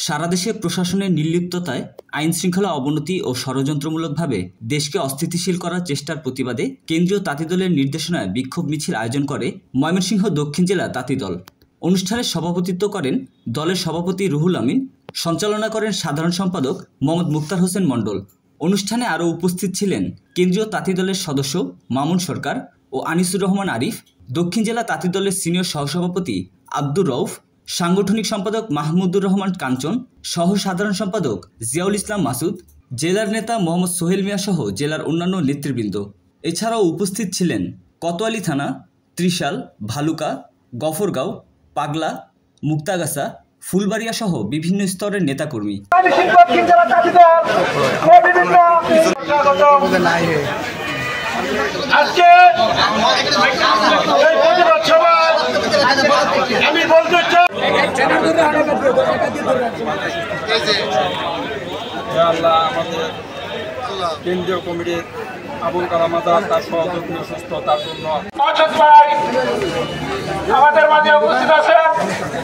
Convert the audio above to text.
সারা দেশে প্রশাসনের নির্লিপ্ততায় আইনশৃঙ্খলা অবনতি ও ষড়যন্ত্রমূলকভাবে দেশকে অস্থিতিশীল করার চেষ্টার প্রতিবাদে কেন্দ্রীয় তাঁতি দলের নির্দেশনায় বিক্ষোভ মিছিল আয়োজন করে ময়মনসিংহ দক্ষিণ জেলা তাঁতি দল। অনুষ্ঠানে সভাপতিত্ব করেন দলের সভাপতি রুহুল আমিন, সঞ্চালনা করেন সাধারণ সম্পাদক মোহাম্মদ মুক্তার হোসেন মণ্ডল। অনুষ্ঠানে আরও উপস্থিত ছিলেন কেন্দ্রীয় তাঁতি দলের সদস্য মামুন সরকার ও আনিসুর রহমান আরিফ, দক্ষিণ জেলা তাঁতি দলের সিনিয়র সহসভাপতি আব্দুর রউফ, সাংগঠনিক সম্পাদক মাহমুদুর রহমান কাঞ্চন, সহ সাধারণ সম্পাদক জিয়াউল ইসলাম মাসুদ, জেলার নেতা মোহাম্মদ সোহেল মিয়া সহ জেলার অন্যান্য নেতৃবৃন্দ। এছাড়াও উপস্থিত ছিলেন কোতোয়ালি থানা, ত্রিশাল, ভালুকা, গফরগাঁও, পাগলা, মুক্তাগাছা, ফুলবাড়িয়া সহ বিভিন্ন স্তরের নেতাকর্মী। আমি বলতে চাই আল্লাহ আমাদের কেন্দ্রীয় কমিটির আবুল কালাম আজাদ তার সহযোগী সুস্থতার জন্য